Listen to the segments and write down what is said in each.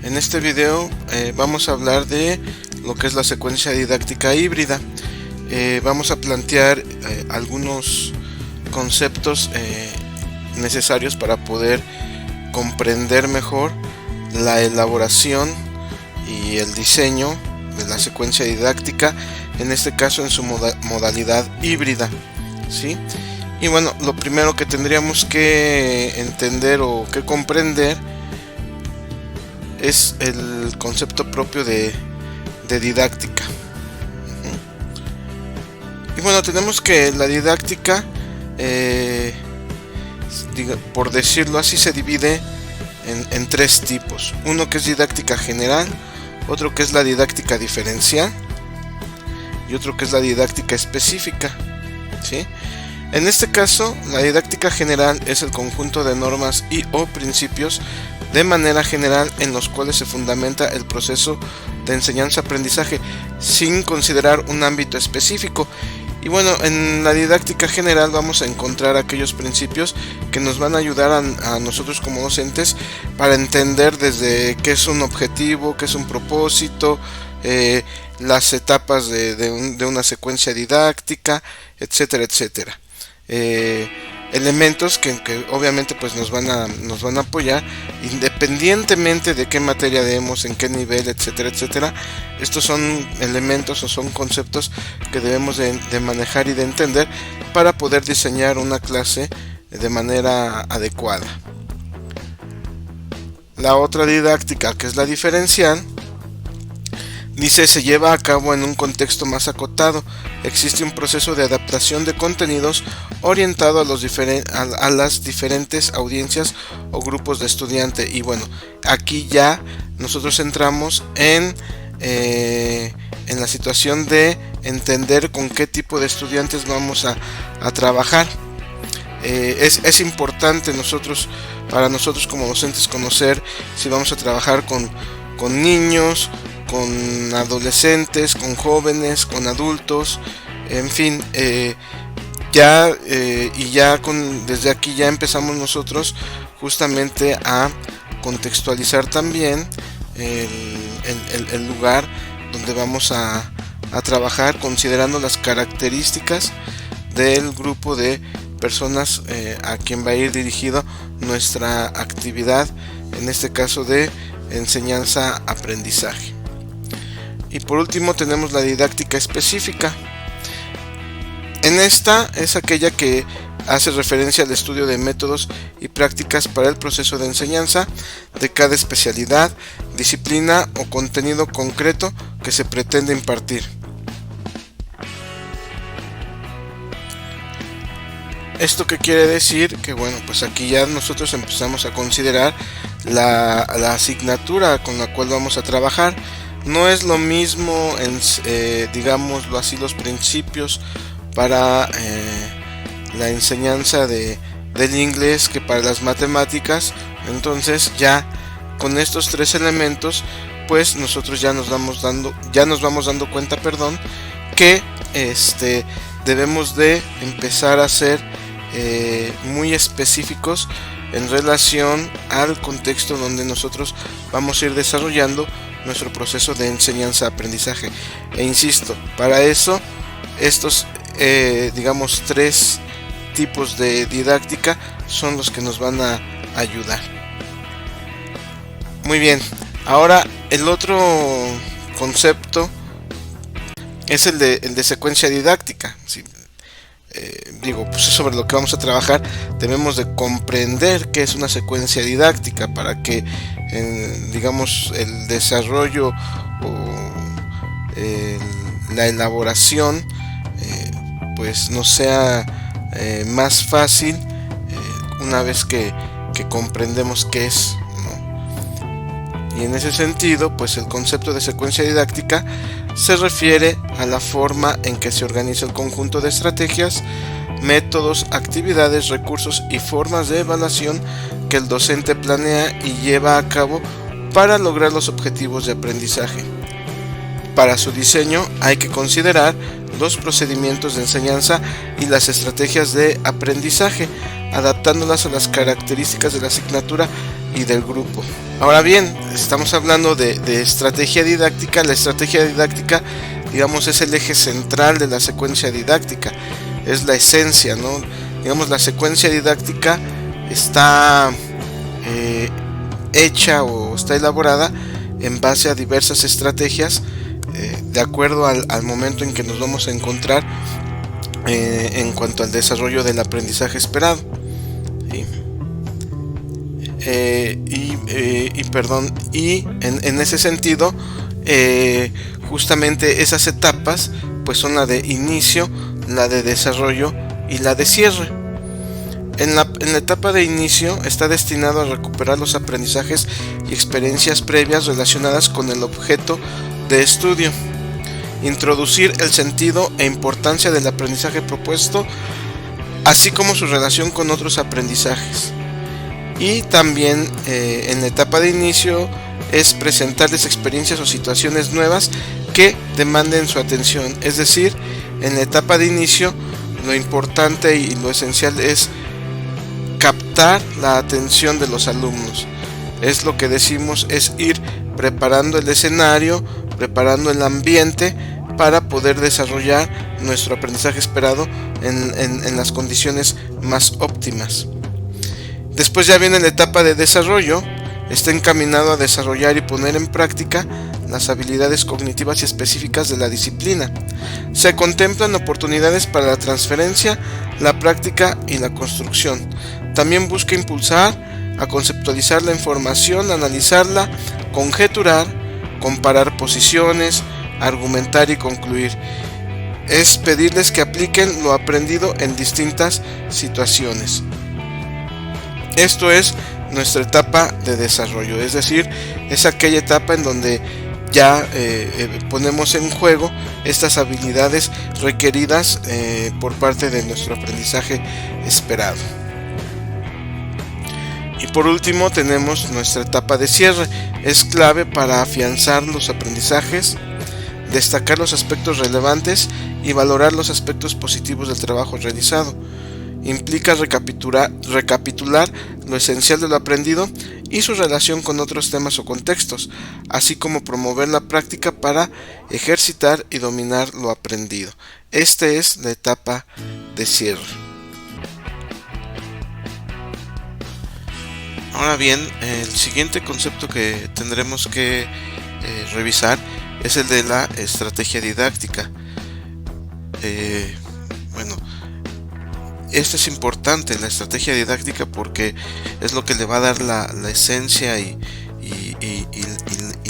En este video vamos a hablar de lo que es la secuencia didáctica híbrida. Vamos a plantear algunos conceptos necesarios para poder comprender mejor la elaboración y el diseño de la secuencia didáctica, en este caso en su modalidad híbrida, ¿sí? Y bueno, lo primero que tendríamos que entender o que comprender es el concepto propio de didáctica. Y bueno, tenemos que la didáctica, por decirlo así, se divide en tres tipos. Uno que es didáctica general, otro que es la didáctica diferencial y otro que es la didáctica específica, ¿sí? En este caso, la didáctica general es el conjunto de normas y o principios de manera general en los cuales se fundamenta el proceso de enseñanza-aprendizaje sin considerar un ámbito específico. Y bueno, en la didáctica general vamos a encontrar aquellos principios que nos van a ayudar a nosotros como docentes para entender desde qué es un objetivo, qué es un propósito, las etapas de una secuencia didáctica, etcétera, etcétera. Elementos que obviamente pues nos van a apoyar independientemente de qué materia demos, en qué nivel, etcétera, etcétera. Estos son elementos o son conceptos que debemos de manejar y de entender para poder diseñar una clase de manera adecuada. La otra didáctica, que es la diferencial, dice, se lleva a cabo en un contexto más acotado. Existe un proceso de adaptación de contenidos orientado a las diferentes audiencias o grupos de estudiantes. Y bueno, aquí ya nosotros entramos en la situación de entender con qué tipo de estudiantes vamos a trabajar. Es importante para nosotros como docentes conocer si vamos a trabajar con niños, con adolescentes, con jóvenes, con adultos, en fin, desde aquí ya empezamos nosotros justamente a contextualizar también el lugar donde vamos a trabajar, considerando las características del grupo de personas a quien va a ir dirigido nuestra actividad, en este caso de enseñanza-aprendizaje. Y por último tenemos la didáctica específica. En esta es aquella que hace referencia al estudio de métodos y prácticas para el proceso de enseñanza de cada especialidad, disciplina o contenido concreto que se pretende impartir. ¿Esto qué quiere decir? Que bueno, pues aquí ya nosotros empezamos a considerar la asignatura con la cual vamos a trabajar. No es lo mismo, digámoslo así, los principios para la enseñanza del inglés que para las matemáticas. Entonces ya con estos tres elementos pues nosotros ya nos vamos dando cuenta, que debemos de empezar a ser muy específicos en relación al contexto donde nosotros vamos a ir desarrollando nuestro proceso de enseñanza-aprendizaje. E insisto, para eso estos tres tipos de didáctica son los que nos van a ayudar. Muy bien, ahora el otro concepto es el de secuencia didáctica. ¿Sí? Pues sobre lo que vamos a trabajar debemos de comprender qué es una secuencia didáctica para que el desarrollo o la elaboración pues nos sea más fácil una vez que comprendemos qué es, ¿no? Y en ese sentido, pues el concepto de secuencia didáctica se refiere a la forma en que se organiza el conjunto de estrategias, métodos, actividades, recursos y formas de evaluación que el docente planea y lleva a cabo para lograr los objetivos de aprendizaje. Para su diseño hay que considerar los procedimientos de enseñanza y las estrategias de aprendizaje, adaptándolas a las características de la asignatura y del grupo. Ahora bien, estamos hablando de estrategia didáctica. La estrategia didáctica, digamos, es el eje central de la secuencia didáctica, es la esencia, ¿no? Digamos, la secuencia didáctica está hecha o está elaborada en base a diversas estrategias de acuerdo al momento en que nos vamos a encontrar en cuanto al desarrollo del aprendizaje esperado. ¿Sí? En ese sentido, justamente esas etapas pues son la de inicio, la de desarrollo y la de cierre. En la etapa de inicio está destinado a recuperar los aprendizajes y experiencias previas relacionadas con el objeto de estudio, introducir el sentido e importancia del aprendizaje propuesto, así como su relación con otros aprendizajes. Y también en la etapa de inicio es presentarles experiencias o situaciones nuevas que demanden su atención. Es decir, en la etapa de inicio lo importante y lo esencial es captar la atención de los alumnos. Es lo que decimos, es ir preparando el escenario, preparando el ambiente para poder desarrollar nuestro aprendizaje esperado en las condiciones más óptimas. Después ya viene la etapa de desarrollo. Está encaminado a desarrollar y poner en práctica las habilidades cognitivas y específicas de la disciplina. Se contemplan oportunidades para la transferencia, la práctica y la construcción. También busca impulsar a conceptualizar la información, analizarla, conjeturar, comparar posiciones, argumentar y concluir. Es pedirles que apliquen lo aprendido en distintas situaciones. Esto es nuestra etapa de desarrollo, es decir, es aquella etapa en donde ya ponemos en juego estas habilidades requeridas por parte de nuestro aprendizaje esperado. Y por último tenemos nuestra etapa de cierre. Es clave para afianzar los aprendizajes, destacar los aspectos relevantes y valorar los aspectos positivos del trabajo realizado. Implica recapitular lo esencial de lo aprendido y su relación con otros temas o contextos, así como promover la práctica para ejercitar y dominar lo aprendido. Esta es la etapa de cierre. Ahora bien, el siguiente concepto que tendremos que revisar es el de la estrategia didáctica. Esto es importante, la estrategia didáctica, porque es lo que le va a dar la esencia y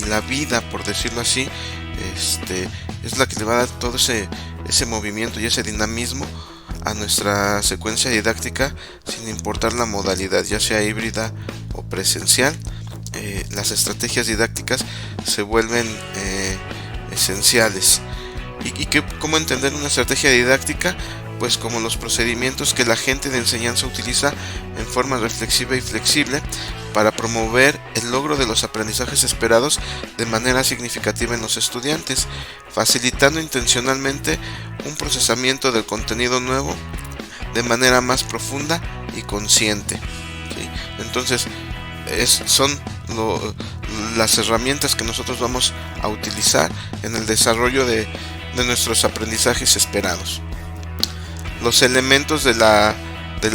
la vida, por decirlo así. Es la que le va a dar todo ese movimiento y ese dinamismo a nuestra secuencia didáctica, sin importar la modalidad, ya sea híbrida o presencial. Las estrategias didácticas se vuelven esenciales. ¿Cómo entender una estrategia didáctica? Pues como los procedimientos que la agente de enseñanza utiliza en forma reflexiva y flexible para promover el logro de los aprendizajes esperados de manera significativa en los estudiantes, facilitando intencionalmente un procesamiento del contenido nuevo de manera más profunda y consciente. ¿Sí? Entonces, son las herramientas que nosotros vamos a utilizar en el desarrollo de nuestros aprendizajes esperados. Los elementos de la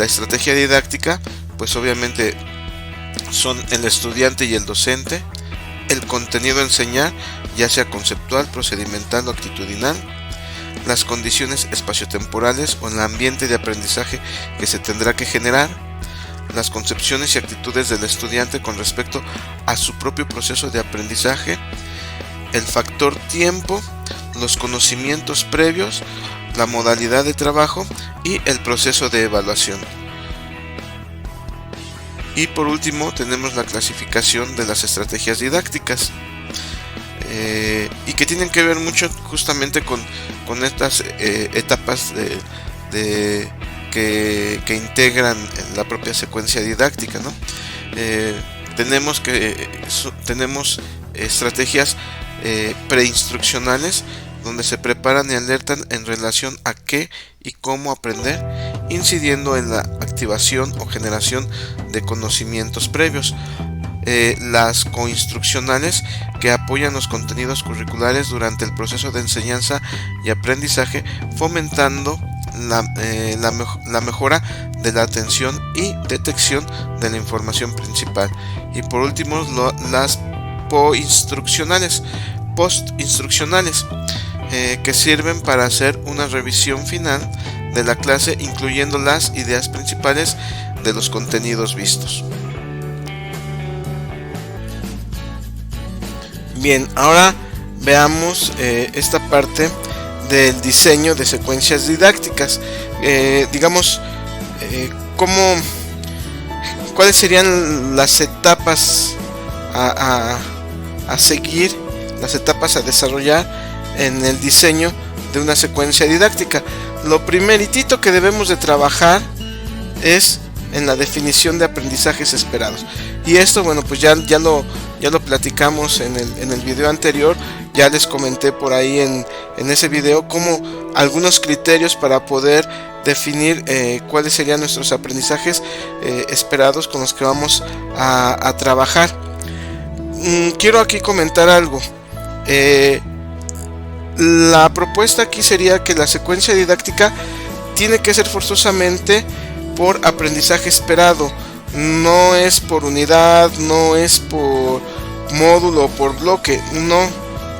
estrategia didáctica, pues obviamente son el estudiante y el docente, el contenido a enseñar, ya sea conceptual, procedimental o actitudinal, las condiciones espaciotemporales o el ambiente de aprendizaje que se tendrá que generar, las concepciones y actitudes del estudiante con respecto a su propio proceso de aprendizaje, el factor tiempo, los conocimientos previos, la modalidad de trabajo y el proceso de evaluación. Y por último tenemos la clasificación de las estrategias didácticas, y que tienen que ver mucho justamente con estas etapas que integran la propia secuencia didáctica, ¿no? Tenemos estrategias preinstruccionales, donde se preparan y alertan en relación a qué y cómo aprender, incidiendo en la activación o generación de conocimientos previos. las coinstruccionales, que apoyan los contenidos curriculares durante el proceso de enseñanza y aprendizaje, fomentando la mejora de la atención y detección de la información principal. Y por último, las postinstruccionales, que sirven para hacer una revisión final de la clase, incluyendo las ideas principales de los contenidos vistos. Bien, ahora veamos esta parte del diseño de secuencias didácticas. ¿Cuáles serían las etapas a seguir, las etapas a desarrollar en el diseño de una secuencia didáctica? Lo primeritito que debemos de trabajar es en la definición de aprendizajes esperados. Y esto, bueno, pues ya lo platicamos en el video anterior. Ya les comenté por ahí en ese video como algunos criterios para poder definir cuáles serían nuestros aprendizajes esperados con los que vamos a trabajar. Quiero aquí comentar algo. La propuesta aquí sería que la secuencia didáctica tiene que ser forzosamente por aprendizaje esperado. No es por unidad, no es por módulo o por bloque, no.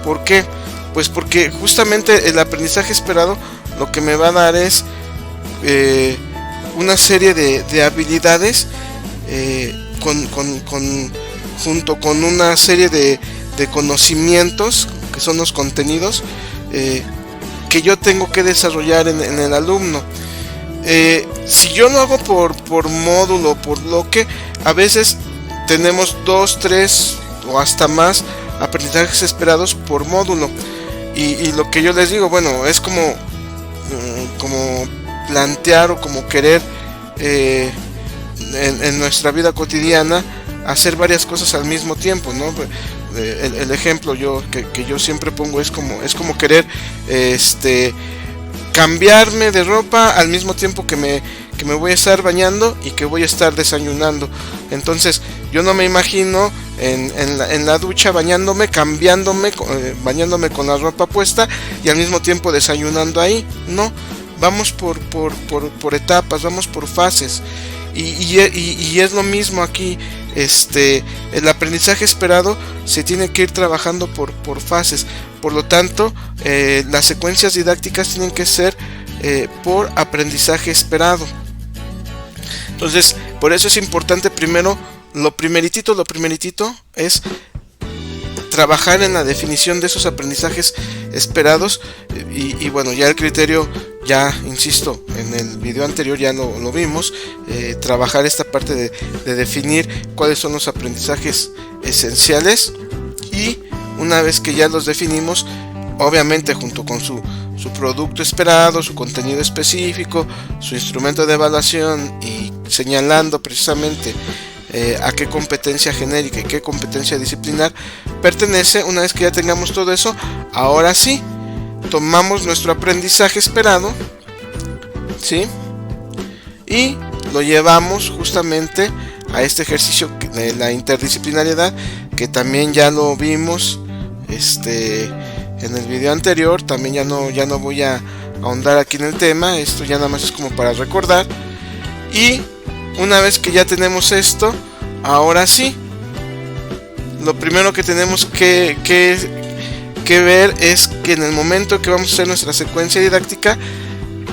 ¿Por qué? Pues porque justamente el aprendizaje esperado lo que me va a dar es una serie de habilidades junto con una serie de conocimientos, que son los contenidos que yo tengo que desarrollar en el alumno. Si yo lo hago por módulo o por bloque, a veces tenemos 2, 3 o hasta más aprendizajes esperados por módulo. Y lo que yo les digo, bueno, es como plantear o como querer en nuestra vida cotidiana hacer varias cosas al mismo tiempo, ¿no? El ejemplo que yo siempre pongo es como querer cambiarme de ropa al mismo tiempo que me voy a estar bañando y que voy a estar desayunando. Entonces yo no me imagino en la ducha bañándome con la ropa puesta y al mismo tiempo desayunando ahí. No, vamos por etapas, vamos por fases. Y es lo mismo aquí. El aprendizaje esperado se tiene que ir trabajando por fases. Por lo tanto, las secuencias didácticas tienen que ser por aprendizaje esperado. Entonces, por eso es importante primero, lo primeritito es trabajar en la definición de esos aprendizajes esperados. Y bueno, ya el criterio, ya insisto, en el video anterior ya lo vimos, trabajar esta parte de definir cuáles son los aprendizajes esenciales, y una vez que ya los definimos, obviamente junto con su producto esperado, su contenido específico, su instrumento de evaluación, y señalando precisamente a qué competencia genérica y qué competencia disciplinar pertenece. Una vez que ya tengamos todo eso, ahora sí tomamos nuestro aprendizaje esperado, ¿sí? Y lo llevamos justamente a este ejercicio de la interdisciplinariedad, que también ya lo vimos en el video anterior. También ya no voy a ahondar aquí en el tema. Esto ya nada más es como para recordar. Y una vez que ya tenemos esto, ahora sí, lo primero que tenemos que ver es que en el momento que vamos a hacer nuestra secuencia didáctica,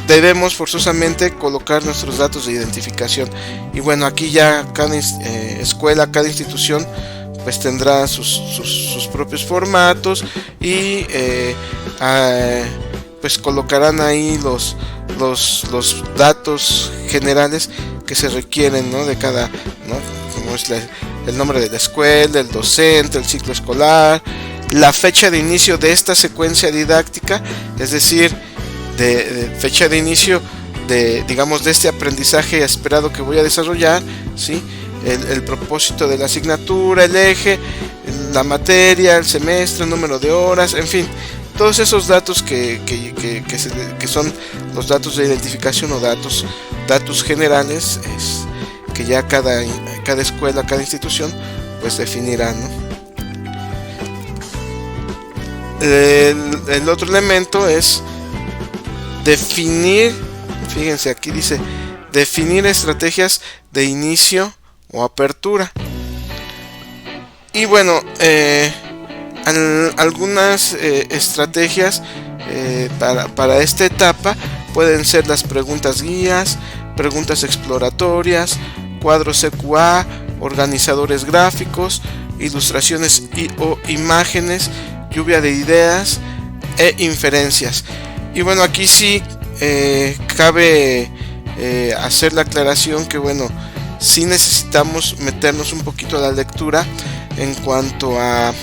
debemos forzosamente colocar nuestros datos de identificación. Y bueno, aquí ya cada escuela, cada institución pues tendrá sus propios formatos, y pues colocarán ahí los datos generales que se requieren, ¿no? De cada, ¿no? Como es el nombre de la escuela, el docente, el ciclo escolar, la fecha de inicio de esta secuencia didáctica, es decir, de fecha de inicio de este aprendizaje esperado que voy a desarrollar, ¿sí? El propósito de la asignatura, el eje, la materia, el semestre, el número de horas, en fin, todos esos datos que son los datos de identificación o datos generales, que ya cada escuela, cada institución pues definirá, ¿no? El otro elemento es definir, fíjense, aquí dice definir estrategias de inicio o apertura. Y bueno, algunas estrategias para esta etapa pueden ser las preguntas guías, preguntas exploratorias, cuadros EQA, organizadores gráficos, ilustraciones o imágenes, lluvia de ideas e inferencias. Y bueno, aquí sí cabe hacer la aclaración que bueno, sí necesitamos meternos un poquito a la lectura en cuanto a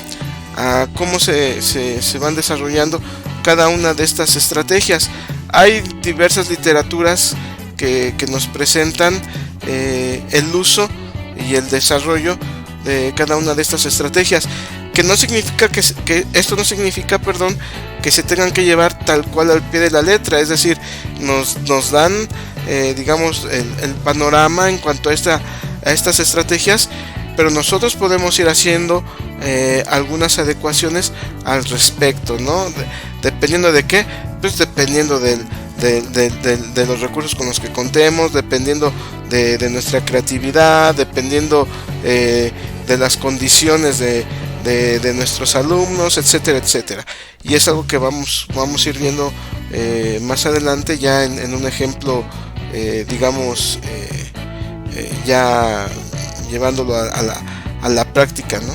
cómo se van desarrollando cada una de estas estrategias. Hay diversas literaturas que nos presentan el uso y el desarrollo de cada una de estas estrategias, que no significa que esto no significa, perdón, que se tengan que llevar tal cual al pie de la letra, es decir, nos dan digamos el panorama en cuanto a estas estrategias, pero nosotros podemos ir haciendo algunas adecuaciones al respecto, ¿no? Dependiendo de qué, pues dependiendo de los recursos con los que contemos, dependiendo de nuestra creatividad, dependiendo de las condiciones de nuestros alumnos, etcétera, etcétera. Y es algo que vamos a ir viendo más adelante ya en un ejemplo, digamos, ya llevándolo a la práctica, ¿no?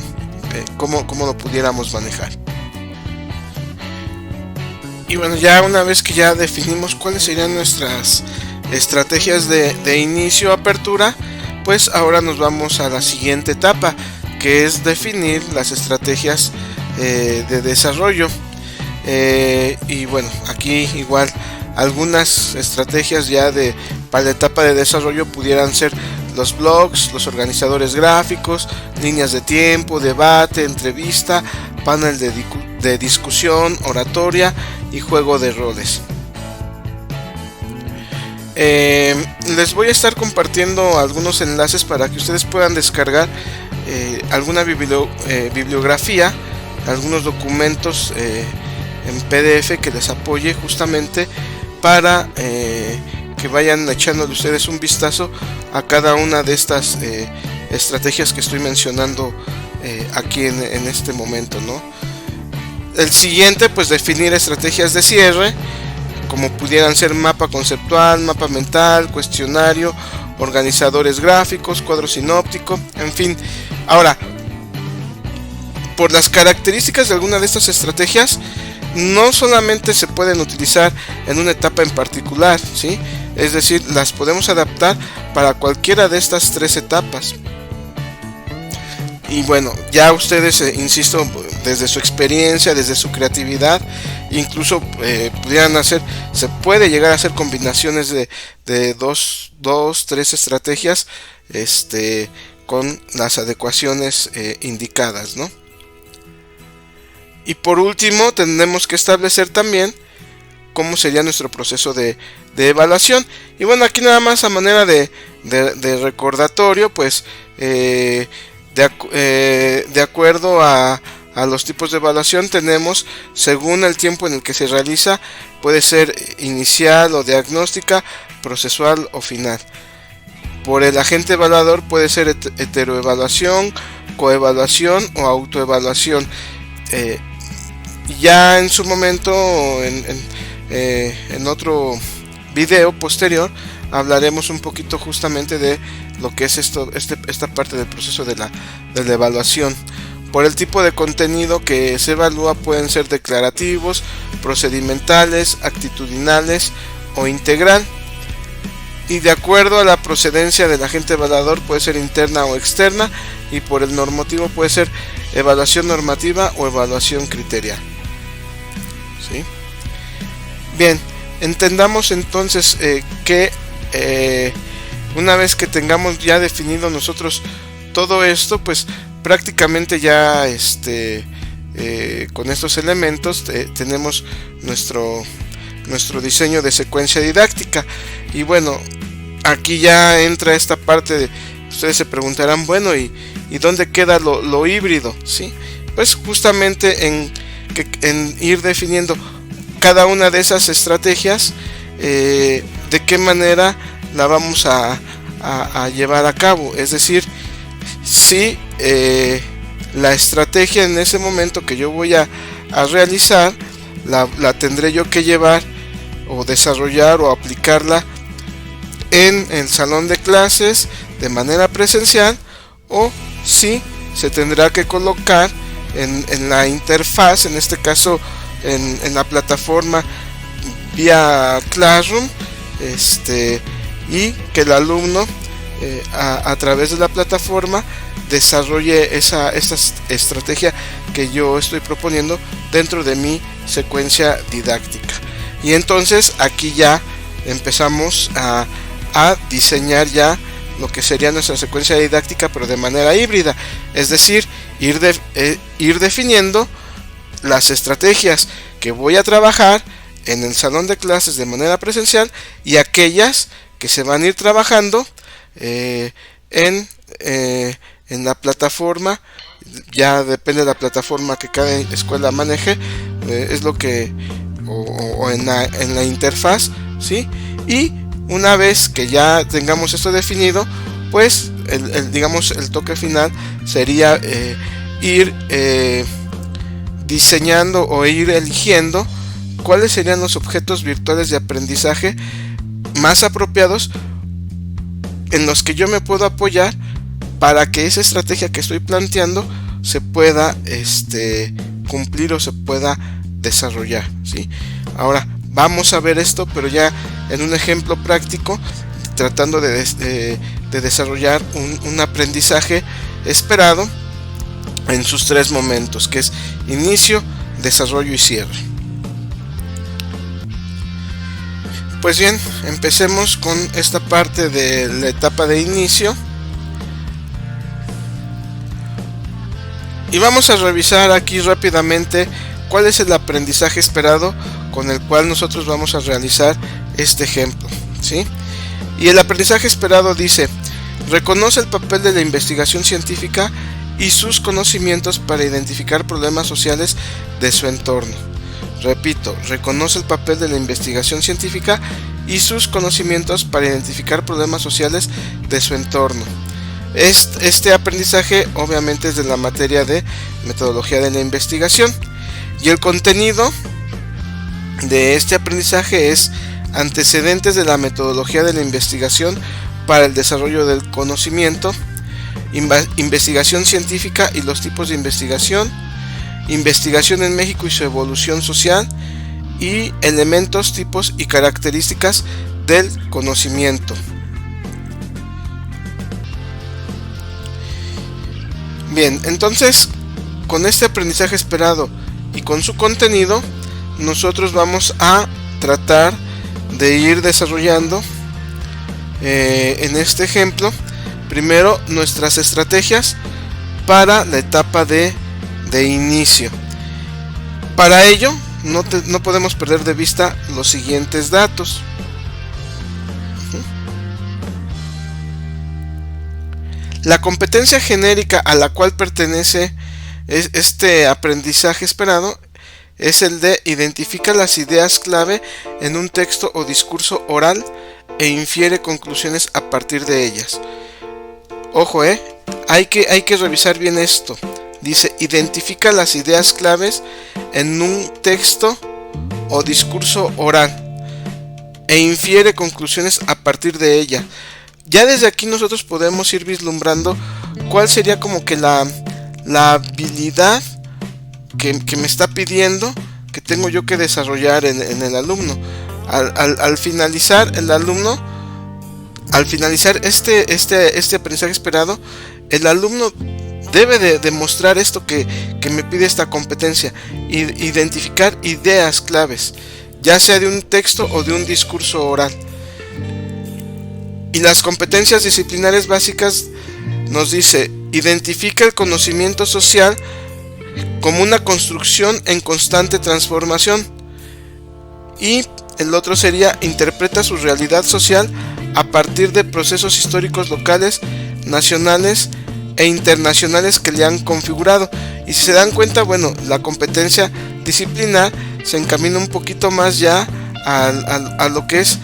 Cómo lo pudiéramos manejar. Y bueno, ya una vez que ya definimos cuáles serían nuestras estrategias de inicio, apertura, pues ahora nos vamos a la siguiente etapa, que es definir las estrategias de desarrollo. Y bueno, aquí igual algunas estrategias ya para la etapa de desarrollo pudieran ser los blogs, los organizadores gráficos, líneas de tiempo, debate, entrevista, panel de discusión, oratoria y juego de roles. Les voy a estar compartiendo algunos enlaces para que ustedes puedan descargar alguna bibliografía, algunos documentos en PDF que les apoye justamente para que vayan echándole ustedes un vistazo a cada una de estas estrategias que estoy mencionando aquí en este momento, ¿no? El siguiente, pues definir estrategias de cierre, como pudieran ser mapa conceptual, mapa mental, cuestionario, organizadores gráficos, cuadro sinóptico, en fin. Ahora, por las características de alguna de estas estrategias, no solamente se pueden utilizar en una etapa en particular, ¿sí? Es decir, las podemos adaptar para cualquiera de estas tres etapas. Y bueno, ya ustedes, insisto, desde su experiencia, desde su creatividad, incluso se puede llegar a hacer combinaciones de dos, tres estrategias, con las adecuaciones indicadas, ¿no? Y por último, tenemos que establecer también cómo sería nuestro proceso de evaluación. Y bueno, aquí nada más a manera de recordatorio, pues de acuerdo a los tipos de evaluación tenemos, según el tiempo en el que se realiza, puede ser inicial o diagnóstica, procesual o final. Por el agente evaluador puede ser heteroevaluación, coevaluación o autoevaluación. Ya en su momento, en otro video posterior, hablaremos un poquito justamente de lo que es esta parte del proceso de la evaluación. Por el tipo de contenido que se evalúa pueden ser declarativos, procedimentales, actitudinales o integral. Y de acuerdo a la procedencia del agente evaluador puede ser interna o externa, y por el normativo puede ser evaluación normativa o evaluación criterial. ¿Sí? Bien, entendamos entonces que una vez que tengamos ya definido nosotros todo esto, pues prácticamente ya con estos elementos tenemos nuestro diseño de secuencia didáctica. Y bueno, aquí ya entra esta parte Ustedes se preguntarán, bueno, ¿y dónde queda lo híbrido? ¿Sí? Pues justamente en ir definiendo cada una de esas estrategias, de qué manera la vamos a llevar a cabo. Es decir, si la estrategia en ese momento que yo voy a realizar, la tendré yo que llevar o desarrollar o aplicarla en el salón de clases de manera presencial, o si se tendrá que colocar en la interfaz, en este caso en la plataforma vía Classroom, y que el alumno a través de la plataforma desarrolle esta estrategia que yo estoy proponiendo dentro de mi secuencia didáctica. Y entonces aquí ya empezamos a diseñar ya lo que sería nuestra secuencia didáctica, pero de manera híbrida, es decir, ir definiendo las estrategias que voy a trabajar en el salón de clases de manera presencial y aquellas que se van a ir trabajando en la plataforma. Ya depende de la plataforma que cada escuela maneje, es lo que o en la interfaz, ¿sí? Y una vez que ya tengamos esto definido, pues digamos el toque final sería ir diseñando o ir eligiendo cuáles serían los objetos virtuales de aprendizaje más apropiados en los que yo me puedo apoyar para que esa estrategia que estoy planteando se pueda cumplir o se pueda desarrollar, ¿sí? Ahora vamos a ver esto, pero ya en un ejemplo práctico, tratando de desarrollar un aprendizaje esperado en sus tres momentos, que es inicio, desarrollo y cierre. Pues bien, empecemos con esta parte de la etapa de inicio. Y vamos a revisar aquí rápidamente cuál es el aprendizaje esperado con el cual nosotros vamos a realizar este ejemplo, ¿sí? Y el aprendizaje esperado dice: reconoce el papel de la investigación científica y sus conocimientos para identificar problemas sociales de su entorno. Repito, reconoce el papel de la investigación científica y sus conocimientos para identificar problemas sociales de su entorno. Este aprendizaje obviamente es de la materia de metodología de la investigación, y el contenido de este aprendizaje es antecedentes de la metodología de la investigación para el desarrollo del conocimiento, investigación científica y los tipos de investigación, investigación en México y su evolución social, y elementos, tipos y características del conocimiento. Bien, entonces con este aprendizaje esperado y con su contenido, nosotros vamos a tratar de ir desarrollando en este ejemplo primero nuestras estrategias para la etapa de inicio. Para ello no podemos perder de vista los siguientes datos. La competencia genérica a la cual pertenece este aprendizaje esperado es el de identifica las ideas clave en un texto o discurso oral e infiere conclusiones a partir de ellas. Ojo, hay que revisar bien esto. Dice, identifica las ideas claves en un texto o discurso oral e infiere conclusiones a partir de ella. Ya desde aquí nosotros podemos ir vislumbrando cuál sería como que la habilidad que me está pidiendo que tengo yo que desarrollar en el alumno. Al finalizar el alumno, al finalizar este aprendizaje esperado, el alumno debe de demostrar esto que me pide esta competencia, identificar ideas claves, ya sea de un texto o de un discurso oral. Y las competencias disciplinares básicas nos dice, identifica el conocimiento social como una construcción en constante transformación. Y el otro sería, interpreta su realidad social a partir de procesos históricos locales nacionales e internacionales que le han configurado. Y si se dan cuenta, bueno, la competencia disciplinar se encamina un poquito más ya a lo que es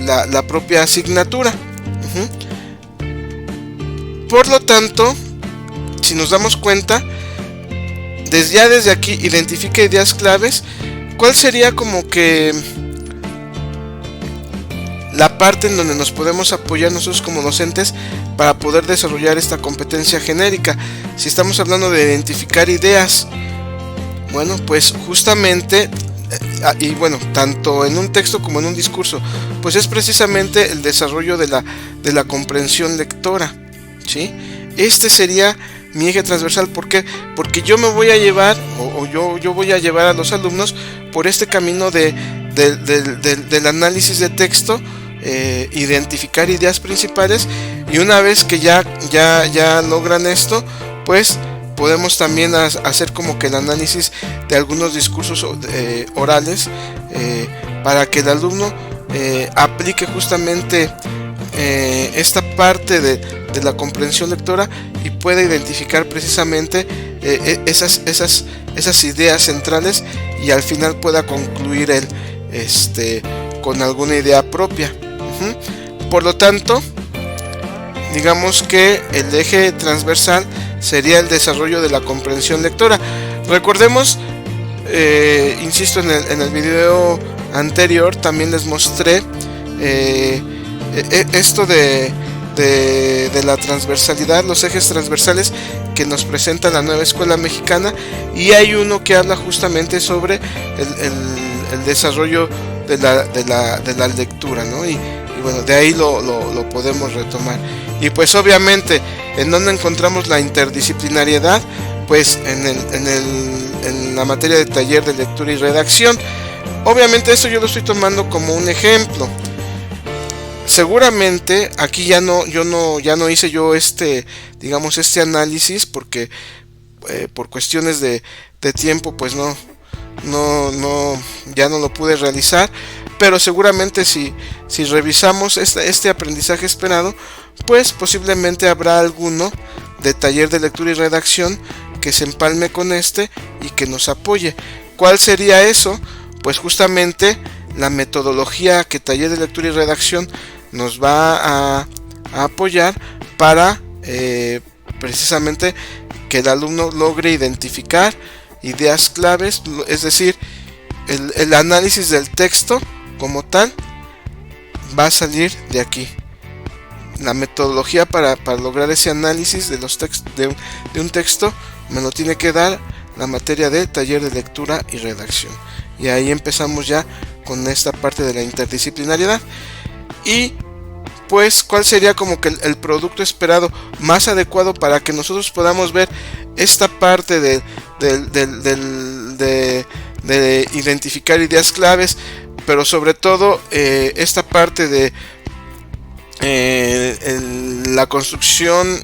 la propia asignatura. Por lo tanto, si nos damos cuenta, desde aquí identifica ideas claves. ¿Cuál sería como que la parte en donde nos podemos apoyar nosotros como docentes para poder desarrollar esta competencia genérica? Si estamos hablando de identificar ideas, bueno, pues justamente, y bueno, tanto en un texto como en un discurso, pues es precisamente el desarrollo de la comprensión lectora, ¿sí? Este sería mi eje transversal. ¿Por qué? Porque yo me voy a llevar, yo voy a llevar a los alumnos por este camino del análisis de texto, identificar ideas principales, y una vez que ya logran esto, pues podemos también hacer como que el análisis de algunos discursos orales, para que el alumno aplique justamente esta parte de la comprensión lectora y pueda identificar precisamente esas ideas centrales, y al final pueda concluir con alguna idea propia. Por lo tanto, digamos que el eje transversal sería el desarrollo de la comprensión lectora. Recordemos, insisto, en el video anterior también les mostré esto de la transversalidad, los ejes transversales que nos presenta la nueva escuela mexicana, y hay uno que habla justamente sobre el desarrollo de la lectura, ¿no? Y bueno, de ahí lo podemos retomar. Y pues obviamente, ¿en dónde encontramos la interdisciplinariedad? Pues en la materia de taller de lectura y redacción. Obviamente esto yo lo estoy tomando como un ejemplo. Seguramente aquí ya no hice yo este análisis, porque por cuestiones de tiempo pues ya no lo pude realizar, pero seguramente si revisamos este aprendizaje esperado, pues posiblemente habrá alguno de taller de lectura y redacción que se empalme con y que nos apoye. ¿Cuál sería eso? Pues justamente la metodología que taller de lectura y redacción nos va a apoyar para precisamente que el alumno logre identificar ideas claves, es decir, el análisis del texto como tal va a salir de aquí. La metodología para lograr ese análisis de un texto me lo tiene que dar la materia de taller de lectura y redacción. Y ahí empezamos ya con esta parte de la interdisciplinariedad. Y pues, ¿cuál sería como que el producto esperado más adecuado para que nosotros podamos ver esta parte de identificar ideas claves, pero sobre todo esta parte de la construcción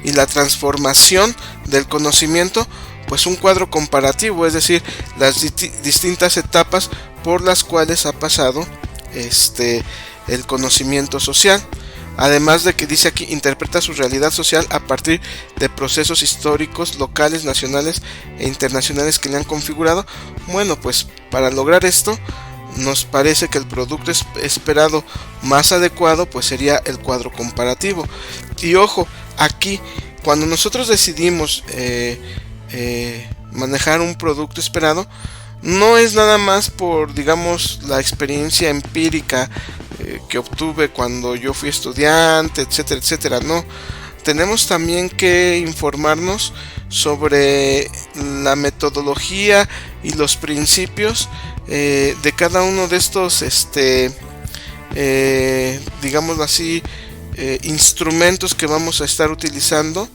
y la transformación del conocimiento? Pues un cuadro comparativo, es decir, las distintas etapas por las cuales ha pasado el conocimiento social. Además de que dice aquí, interpreta su realidad social a partir de procesos históricos, locales, nacionales e internacionales que le han configurado. Bueno, pues para lograr esto, nos parece que el producto esperado más adecuado pues sería el cuadro comparativo. Y ojo, aquí cuando nosotros decidimos manejar un producto esperado, no es nada más por, digamos, la experiencia empírica que obtuve cuando yo fui estudiante, etcétera, etcétera. No, tenemos también que informarnos sobre la metodología y los principios de cada uno de estos, digámoslo así, instrumentos que vamos a estar utilizando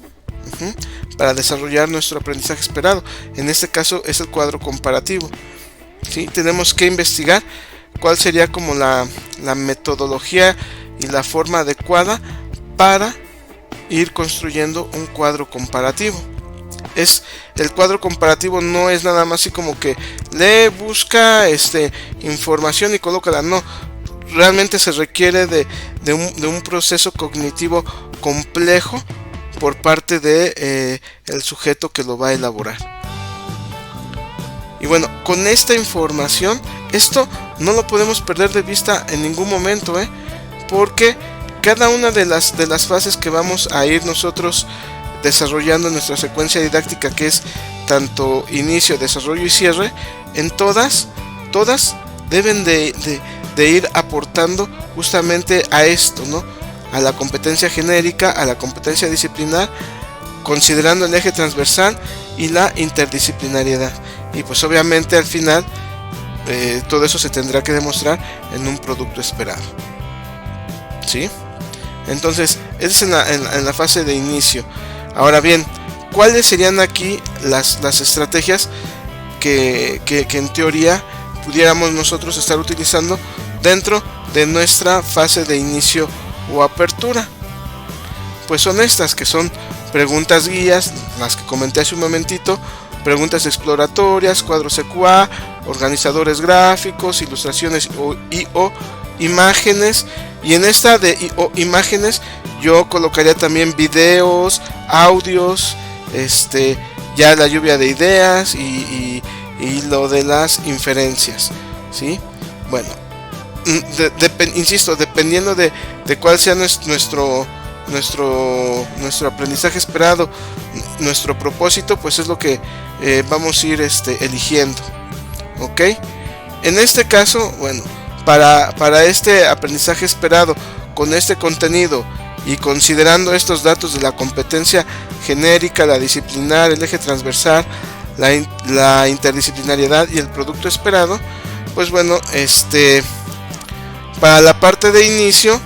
para desarrollar nuestro aprendizaje esperado. En este caso es el cuadro comparativo, ¿sí? Tenemos que investigar cuál sería como la metodología y la forma adecuada para ir construyendo un cuadro comparativo. El cuadro comparativo no es nada más así como que lee, busca información y colócala. No, realmente se requiere de un proceso cognitivo complejo por parte de el sujeto que lo va a elaborar. Y bueno, con esta información, esto no lo podemos perder de vista en ningún momento, porque cada una de las fases que vamos a ir nosotros desarrollando en nuestra secuencia didáctica, que es tanto inicio, desarrollo y cierre, en todas deben de ir aportando justamente a esto, ¿no? A la competencia genérica, a la competencia disciplinar, considerando el eje transversal y la interdisciplinariedad. Y pues obviamente al final todo eso se tendrá que demostrar en un producto esperado, ¿sí? Entonces, esa es en la fase de inicio. Ahora bien, ¿cuáles serían aquí las estrategias que en teoría pudiéramos nosotros estar utilizando dentro de nuestra fase de inicio o apertura? Pues son estas, que son preguntas guías, las que comenté hace un momentito, preguntas exploratorias, cuadros EQA, organizadores gráficos, ilustraciones o imágenes. Y en esta de imágenes yo colocaría también videos, audios, ya la lluvia de ideas y lo de las inferencias, ¿sí? Bueno, insisto, dependiendo de cuál sea nuestro aprendizaje esperado, nuestro propósito, pues es lo que vamos a ir eligiendo, ¿ok? En este caso, bueno, para este aprendizaje esperado con este contenido y considerando estos datos de la competencia genérica, la disciplinar, el eje transversal, la interdisciplinariedad y el producto esperado, pues bueno, para la parte de inicio,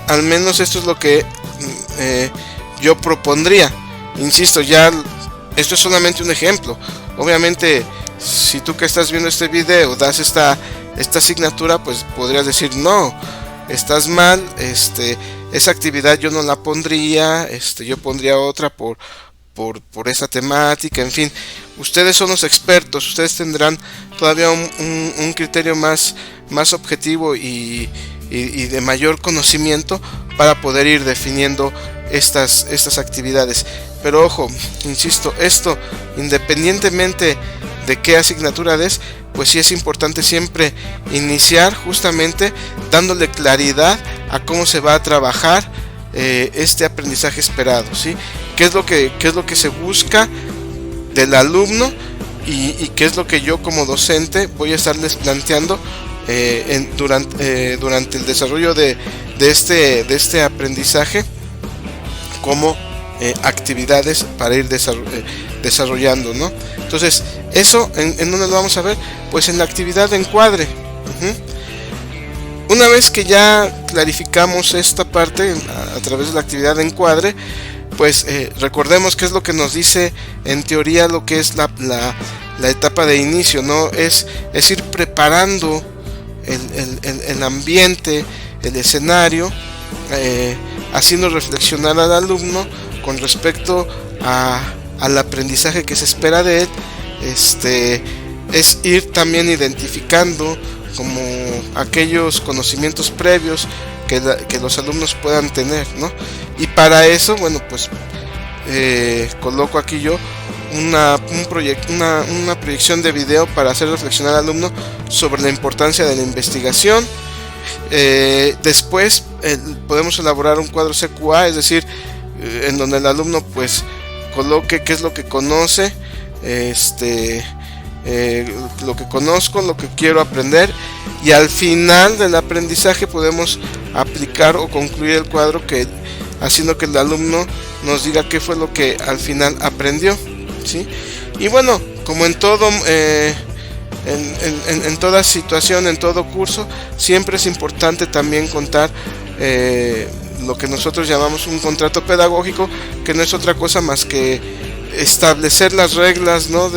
al menos esto es lo que yo propondría. Insisto, ya esto es solamente un ejemplo. Obviamente, si tú que estás viendo este video das esta asignatura, pues podrías decir no, estás mal, esa actividad yo no la pondría, yo pondría otra por esa temática. En fin, ustedes son los expertos, ustedes tendrán todavía un criterio más objetivo y de mayor conocimiento para poder ir definiendo estas actividades. Pero ojo, insisto, esto independientemente de qué asignatura es, pues sí es importante siempre iniciar justamente dándole claridad a cómo se va a trabajar este aprendizaje esperado, ¿sí? ¿Qué es lo que se busca del alumno y qué es lo que yo como docente voy a estarles planteando durante el desarrollo de este aprendizaje como actividades para ir desarrollando, ¿no? Entonces, eso ¿en dónde lo vamos a ver? Pues en la actividad de encuadre. Una vez que ya clarificamos esta parte a través de la actividad de encuadre, pues recordemos qué es lo que nos dice en teoría lo que es la etapa de inicio, ¿no? Es ir preparando el ambiente, el escenario, haciendo reflexionar al alumno con respecto al aprendizaje que se espera de él. Es ir también identificando como aquellos conocimientos previos que los alumnos puedan tener, ¿no? Y para eso, bueno, pues coloco aquí yo una proyección de video para hacer reflexionar al alumno sobre la importancia de la investigación. Después podemos elaborar un cuadro CQA, es decir, en donde el alumno pues coloque qué es lo que conoce, lo que conozco, lo que quiero aprender, y al final del aprendizaje podemos aplicar o concluir el cuadro haciendo que el alumno nos diga qué fue lo que al final aprendió, ¿sí? Y bueno, como en todo en toda situación, en todo curso, siempre es importante también contar lo que nosotros llamamos un contrato pedagógico, que no es otra cosa más que establecer las reglas, ¿no?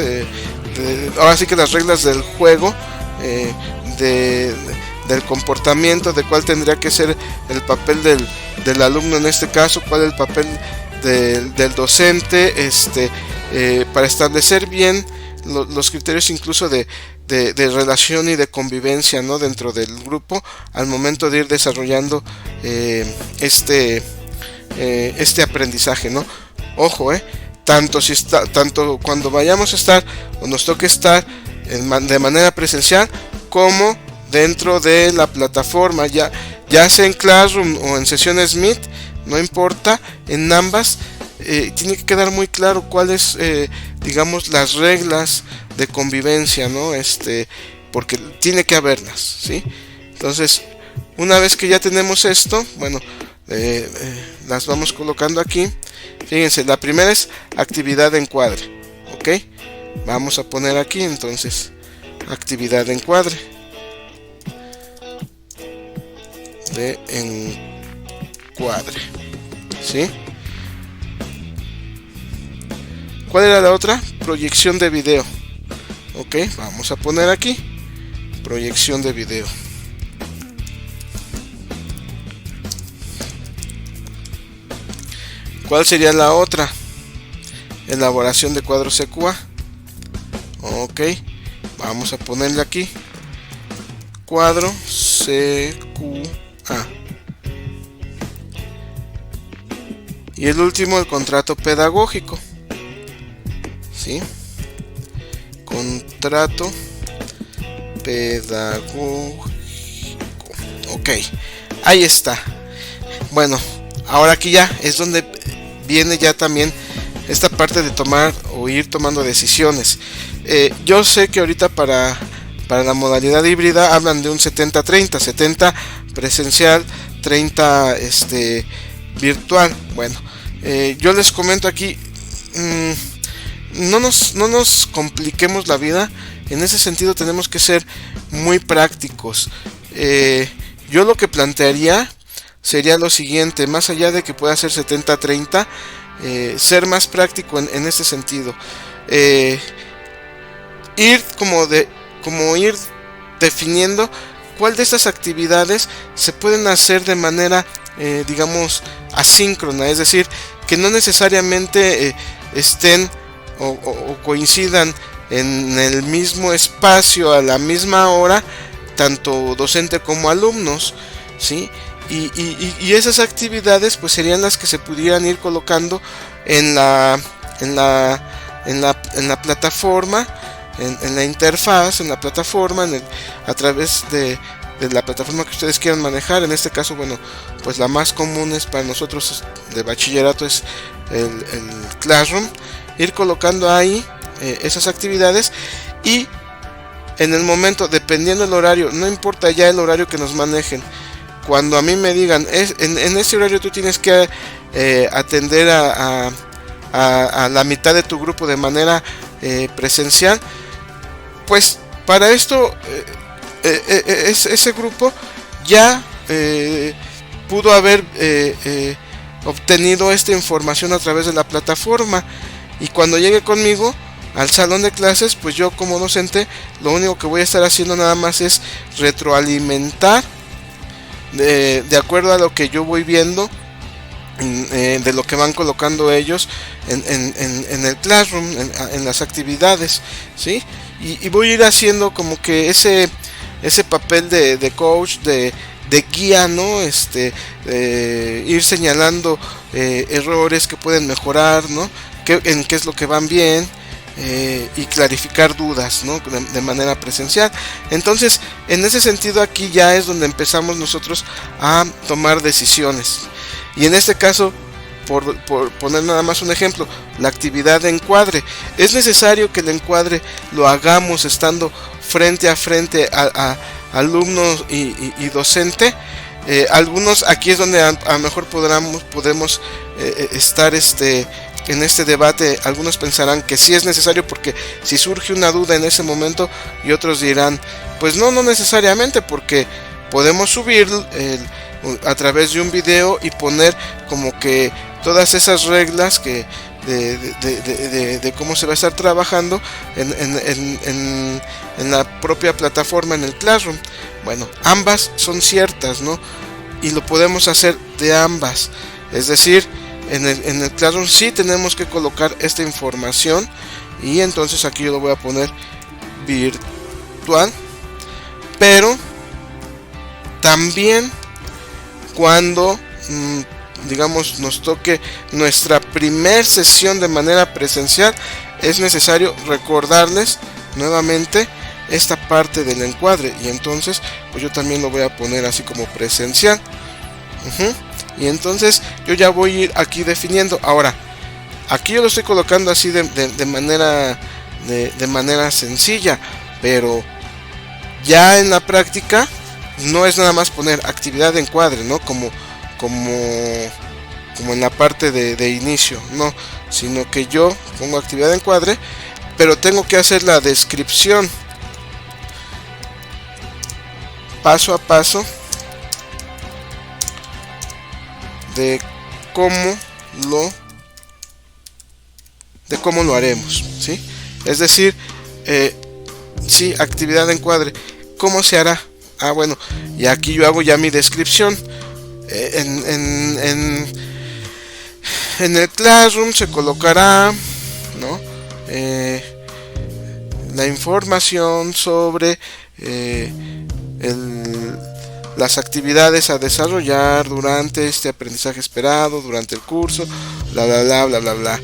Ahora sí que las reglas del juego, del comportamiento, de cuál tendría que ser el papel del alumno en este caso, cuál es el papel del docente, para establecer bien los criterios incluso de de relación y de convivencia, ¿no?, dentro del grupo al momento de ir desarrollando este aprendizaje, ¿no? Ojo, tanto cuando vayamos a estar o nos toque estar de manera presencial como dentro de la plataforma, ya sea en Classroom o en sesiones Meet, no importa, en ambas tiene que quedar muy claro cuáles, digamos, las reglas de convivencia, ¿no? Porque tiene que haberlas, ¿sí? Entonces, una vez que ya tenemos esto, bueno, las vamos colocando aquí. Fíjense, la primera es actividad de encuadre, ¿ok? Vamos a poner aquí entonces actividad de encuadre. De encuadre, ¿sí? ¿Cuál era la otra? Proyección de video. Ok, vamos a poner aquí proyección de video. ¿Cuál sería la otra? Elaboración de cuadros CQA. Ok, vamos a ponerle aquí cuadro CQA. Y el último, el contrato pedagógico, ¿sí? Contrato pedagógico. Ok, ahí está. Bueno, ahora aquí ya es donde viene ya también esta parte de tomar o ir tomando decisiones. Yo sé que ahorita para la modalidad híbrida hablan de un 70-30, 70 presencial, 30 virtual. Bueno, yo les comento aquí, no nos compliquemos la vida. En ese sentido tenemos que ser muy prácticos. Yo lo que plantearía sería lo siguiente: más allá de que pueda ser 70-30, ser más práctico en ese sentido. Ir definiendo cuál de estas actividades se pueden hacer de manera, digamos, asíncrona, es decir, que no necesariamente estén o coincidan en el mismo espacio a la misma hora, tanto docente como alumnos, ¿sí? Y esas actividades pues serían las que se pudieran ir colocando en la plataforma, en la interfaz, en la plataforma, a través de la plataforma que ustedes quieran manejar. En este caso, bueno, pues la más común es para nosotros de bachillerato es el Classroom. Ir colocando ahí esas actividades, y en el momento, dependiendo del horario, no importa ya el horario que nos manejen, cuando a mí me digan en este horario tú tienes que atender a la mitad de tu grupo de manera presencial, pues para esto ese grupo ya pudo haber obtenido esta información a través de la plataforma, y cuando llegue conmigo al salón de clases, pues yo como docente lo único que voy a estar haciendo nada más es retroalimentar de acuerdo a lo que yo voy viendo, de lo que van colocando ellos en el Classroom, en las actividades, ¿sí? Y voy a ir haciendo como que ese papel de coach, de guía, ¿no? Ir señalando errores que pueden mejorar, ¿no? En qué es lo que van bien, y clarificar dudas, ¿no? De manera presencial. Entonces, en ese sentido, aquí ya es donde empezamos nosotros a tomar decisiones. Y en este caso, por poner nada más un ejemplo, la actividad de encuadre. Es necesario que el encuadre lo hagamos estando frente a frente a alumnos y docente. Algunos, aquí es donde a lo mejor podemos estar en este debate. Algunos pensarán que sí es necesario porque si surge una duda en ese momento, y otros dirán, pues no necesariamente, porque podemos subir a través de un video y poner como que todas esas reglas de cómo se va a estar trabajando en la propia plataforma, en el Classroom. Bueno, ambas son ciertas, ¿no? Y lo podemos hacer de ambas. Es decir, en el Classroom sí tenemos que colocar esta información, y entonces aquí yo lo voy a poner virtual, pero también cuando digamos nos toque nuestra primer sesión de manera presencial, es necesario recordarles nuevamente esta parte del encuadre, y entonces pues yo también lo voy a poner así como presencial. Y entonces yo ya voy a ir aquí definiendo. Ahora, aquí yo lo estoy colocando así de manera sencilla, pero ya en la práctica no es nada más poner actividad de encuadre, ¿no? Como en la parte de inicio, no, sino que yo pongo actividad de encuadre, pero tengo que hacer la descripción paso a paso de cómo lo haremos, ¿sí? Es decir, sí, actividad de encuadre, ¿cómo se hará? Bueno, y aquí yo hago ya mi descripción. En el Classroom se colocará, ¿no? La información sobre las actividades a desarrollar durante este aprendizaje esperado, durante el curso, bla bla bla bla bla bla.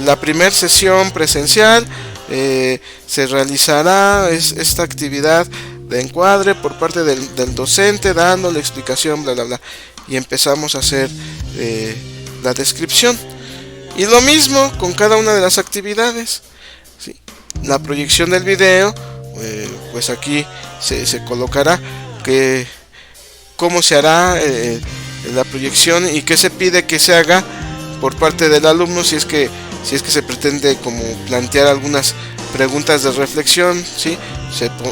La primera sesión presencial se realizará esta actividad de encuadre por parte del docente, dando la explicación, bla bla bla, y empezamos a hacer la descripción. Y lo mismo con cada una de las actividades, ¿sí? La proyección del video, pues aquí se colocará que cómo se hará la proyección y qué se pide que se haga por parte del alumno, si es que se pretende como plantear algunas preguntas de reflexión, ¿sí?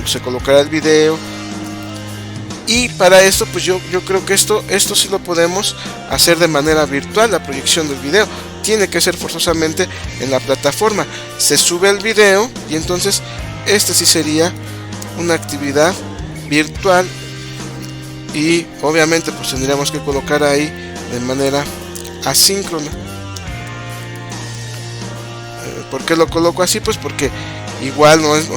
Se colocará el video. Y para esto pues yo creo que esto sí lo podemos hacer de manera virtual. La proyección del video tiene que ser forzosamente en la plataforma. Se sube el video y entonces este sí sería una actividad virtual, y obviamente pues tendríamos que colocar ahí de manera asíncrona. ¿Por qué lo coloco así? Pues porque igual no es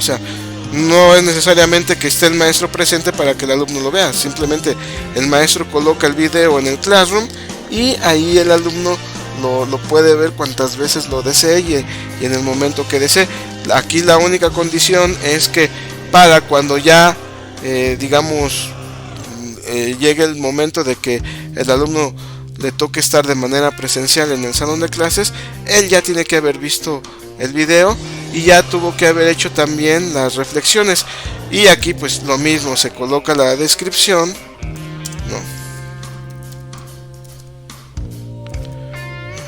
necesariamente que esté el maestro presente para que el alumno lo vea. Simplemente el maestro coloca el video en el Classroom y ahí el alumno lo puede ver cuantas veces lo desee y en el momento que desee. Aquí la única condición es que para cuando ya llegue el momento de que el alumno le toque estar de manera presencial en el salón de clases, él ya tiene que haber visto el video y ya tuvo que haber hecho también las reflexiones. Y aquí pues lo mismo, se coloca la descripción, ¿no?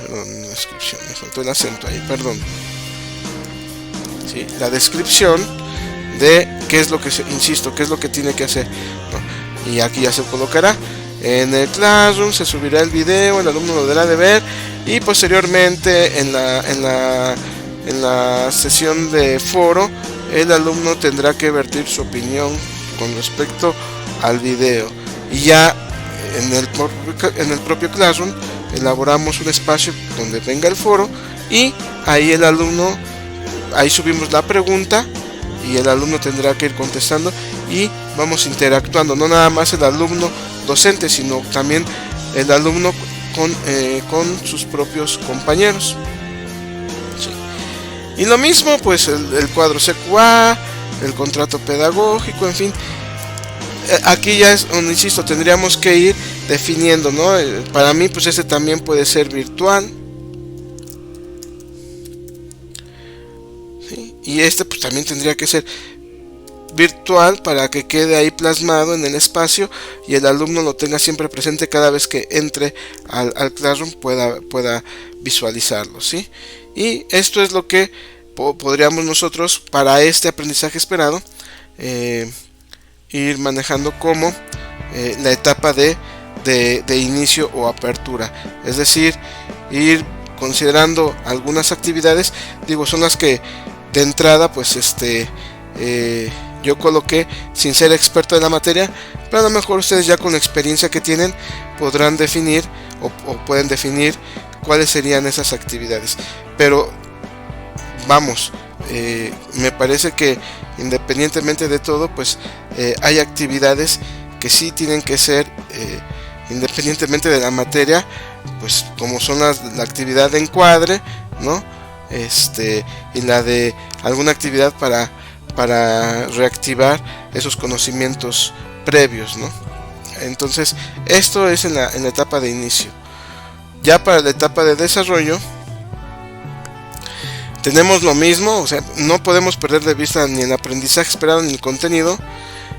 Perdón, descripción, me faltó el acento ahí, perdón. Sí, la descripción de qué es lo que qué es lo que tiene que hacer, ¿no? Y aquí ya se colocará en el Classroom, se subirá el video, el alumno lo deberá de ver, y posteriormente en la sesión de foro el alumno tendrá que vertir su opinión con respecto al video. Y ya en el propio Classroom elaboramos un espacio donde venga el foro, y ahí el alumno, ahí subimos la pregunta y el alumno tendrá que ir contestando y vamos interactuando, no nada más el alumno docente, sino también el alumno con sus propios compañeros. Sí. Y lo mismo pues el cuadro CQA, el contrato pedagógico, en fin. Aquí ya es donde, insisto, tendríamos que ir definiendo, ¿no? Para mí pues este también puede ser virtual. ¿Sí? Y este pues también tendría que ser virtual para que quede ahí plasmado en el espacio y el alumno lo tenga siempre presente cada vez que entre al Classroom, pueda visualizarlo, ¿sí? Y esto es lo que podríamos nosotros para este aprendizaje esperado ir manejando como la etapa de inicio o apertura, es decir, ir considerando algunas actividades, son las que de entrada pues yo coloqué sin ser experto en la materia, pero a lo mejor ustedes ya con la experiencia que tienen podrán definir o pueden definir cuáles serían esas actividades. Pero vamos, me parece que independientemente de todo, pues hay actividades que sí tienen que ser independientemente de la materia, pues como son la actividad de encuadre, ¿no? Y la de alguna actividad para reactivar esos conocimientos previos, ¿no? Entonces, esto es en la etapa de inicio. Ya para la etapa de desarrollo, tenemos lo mismo, o sea, no podemos perder de vista ni el aprendizaje esperado ni el contenido,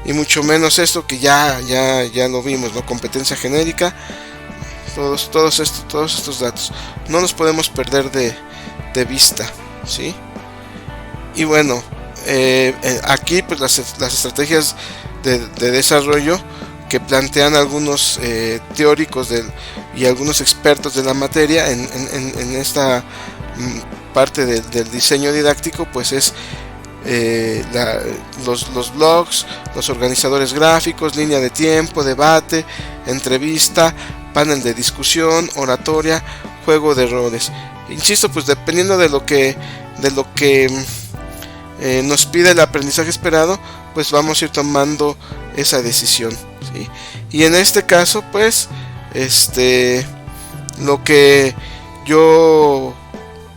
y mucho menos esto que ya lo vimos, ¿no? Competencia genérica, todos estos datos. No los podemos perder de vista, ¿sí? Y bueno, aquí pues las estrategias de desarrollo que plantean algunos teóricos y algunos expertos de la materia en esta parte del diseño didáctico, pues es los blogs, los organizadores gráficos, línea de tiempo, debate, entrevista, panel de discusión, oratoria, juego de roles. Insisto, pues dependiendo de lo que nos pide el aprendizaje esperado, pues vamos a ir tomando esa decisión, ¿sí? Y en este caso, pues lo que yo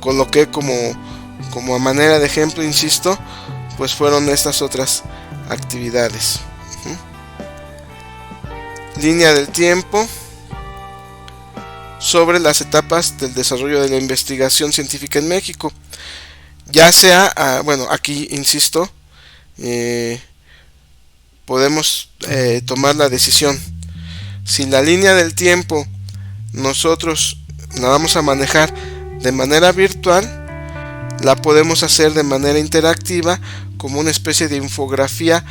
coloqué como a manera de ejemplo, insisto, pues fueron estas otras actividades. Línea del tiempo sobre las etapas del desarrollo de la investigación científica en México. Ya sea, bueno, aquí insisto, podemos tomar la decisión. Si la línea del tiempo nosotros la vamos a manejar de manera virtual, la podemos hacer de manera interactiva, como una especie de infografía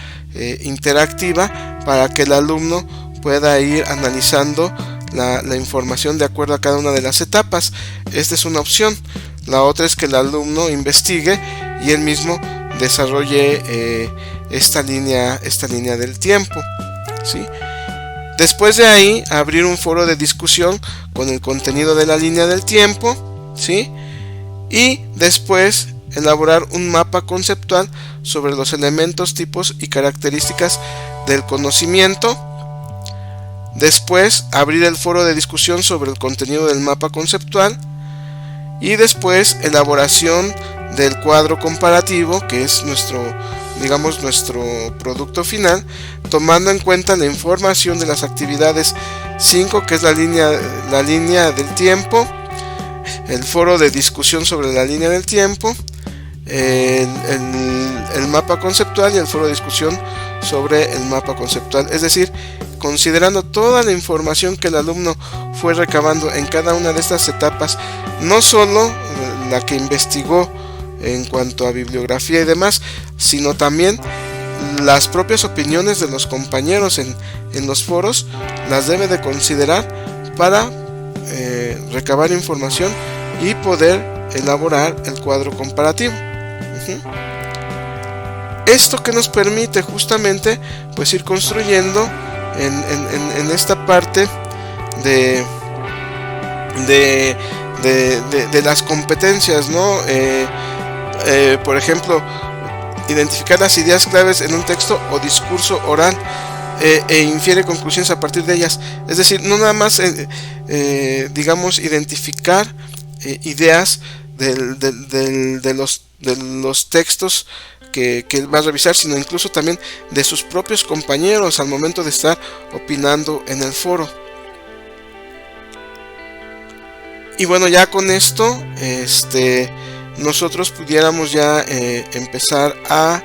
interactiva, para que el alumno pueda ir analizando la información de acuerdo a cada una de las etapas. Esta es una opción. La otra es que el alumno investigue y él mismo desarrolle esta línea del tiempo, ¿sí? Después de ahí, abrir un foro de discusión con el contenido de la línea del tiempo, ¿sí? Y después elaborar un mapa conceptual sobre los elementos, tipos y características del conocimiento. Después abrir el foro de discusión sobre el contenido del mapa conceptual. Y después elaboración del cuadro comparativo, que es nuestro producto final, tomando en cuenta la información de las actividades 5, que es la línea del tiempo, el foro de discusión sobre la línea del tiempo, el mapa conceptual y el foro de discusión sobre el mapa conceptual. Es decir, considerando toda la información que el alumno fue recabando en cada una de estas etapas, no solo la que investigó en cuanto a bibliografía y demás, sino también las propias opiniones de los compañeros en los foros, las debe de considerar para recabar información y poder elaborar el cuadro comparativo. Esto que nos permite justamente pues ir construyendo en esta parte de las competencias, ¿no? Por ejemplo, identificar las ideas claves en un texto o discurso oral e infiere conclusiones a partir de ellas. Es decir, no nada más identificar ideas de los textos que él va a revisar, sino incluso también de sus propios compañeros al momento de estar opinando en el foro. Y bueno, ya con esto nosotros pudiéramos ya empezar a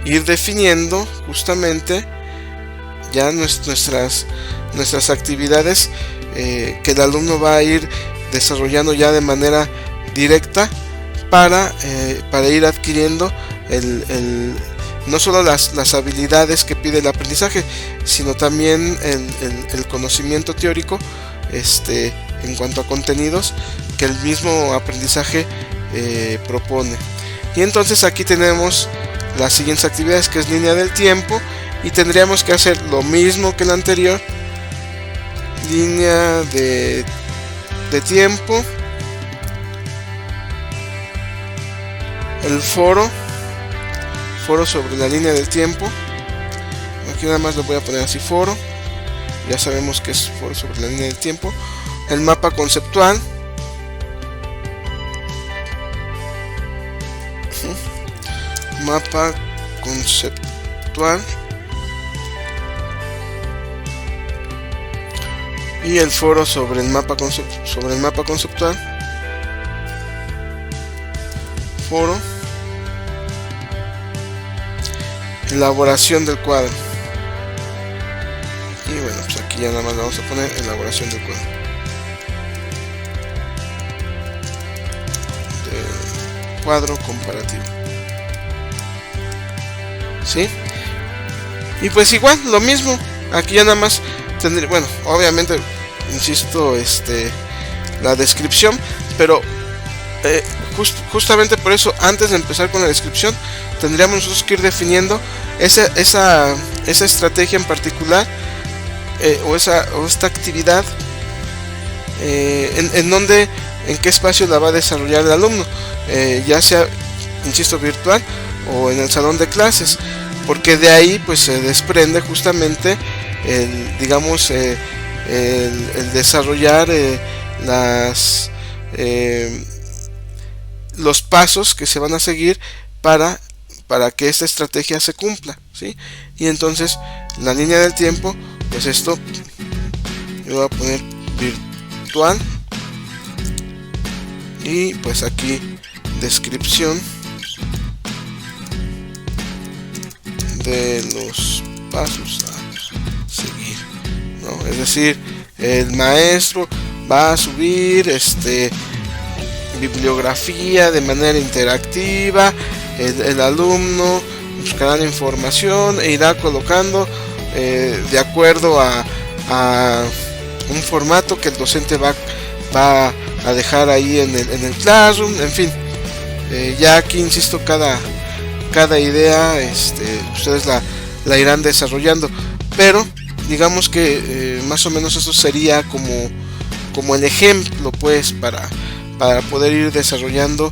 ir definiendo justamente ya nuestras actividades que el alumno va a ir desarrollando ya de manera directa para ir adquiriendo no solo las habilidades que pide el aprendizaje, sino también el conocimiento teórico en cuanto a contenidos que el mismo aprendizaje propone. Y entonces aquí tenemos las siguientes actividades, que es línea del tiempo, y tendríamos que hacer lo mismo que la anterior, línea de tiempo, el foro foro sobre la línea del tiempo. Aquí nada más lo voy a poner así, foro. Ya sabemos que es foro sobre la línea del tiempo. El mapa conceptual. Mapa conceptual. Y el foro sobre el mapa conceptual. Foro. Elaboración del cuadro. Y bueno, pues aquí ya nada más vamos a poner elaboración del cuadro. Del cuadro comparativo. ¿Sí? Y pues igual, lo mismo. Aquí ya nada más tendré, bueno, obviamente, insisto, la descripción, pero justamente por eso, antes de empezar con la descripción, tendríamos nosotros que ir definiendo esa estrategia en particular, o esta actividad, en qué espacio la va a desarrollar el alumno, ya sea, insisto, virtual o en el salón de clases, porque de ahí pues se desprende justamente el desarrollar los pasos que se van a seguir para que esta estrategia se cumpla, ¿sí? Y entonces la línea del tiempo, pues esto yo voy a poner virtual, y pues aquí descripción de los pasos a seguir, ¿no? Es decir, el maestro va a subir bibliografía de manera interactiva, el alumno buscará la información e irá colocando de acuerdo a un formato que el docente va a dejar ahí en el Classroom. En fin, ya aquí insisto, cada idea ustedes la irán desarrollando, pero digamos que más o menos eso sería como el ejemplo, pues, para poder ir desarrollando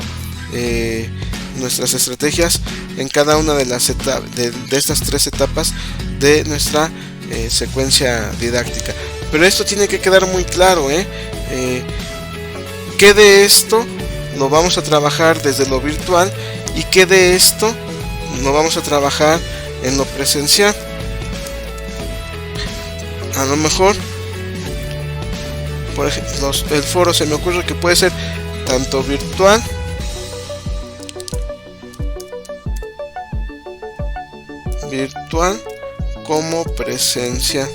nuestras estrategias en cada una de las de estas 3 etapas de nuestra secuencia didáctica. Pero esto tiene que quedar muy claro, que de esto lo vamos a trabajar desde lo virtual y que de esto lo vamos a trabajar en lo presencial. A lo mejor, por ejemplo, el foro se me ocurre que puede ser tanto virtual como presencial.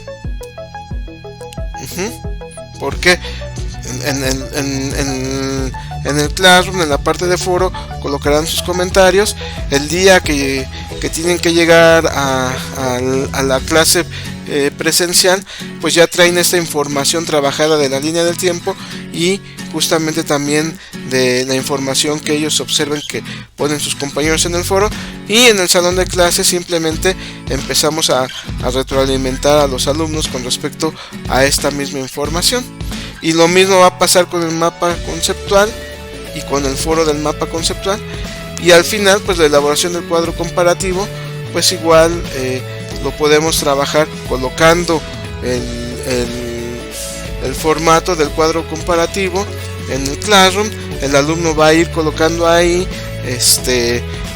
Porque en el Classroom, en la parte de foro, colocarán sus comentarios. El día que tienen que llegar a la clase presencial, pues ya traen esta información trabajada de la línea del tiempo y justamente también de la información que ellos observen que ponen sus compañeros en el foro, y en el salón de clases simplemente empezamos a retroalimentar a los alumnos con respecto a esta misma información. Y lo mismo va a pasar con el mapa conceptual y con el foro del mapa conceptual, y al final pues la elaboración del cuadro comparativo, pues igual lo podemos trabajar colocando el formato del cuadro comparativo en el Classroom. El alumno va a ir colocando ahí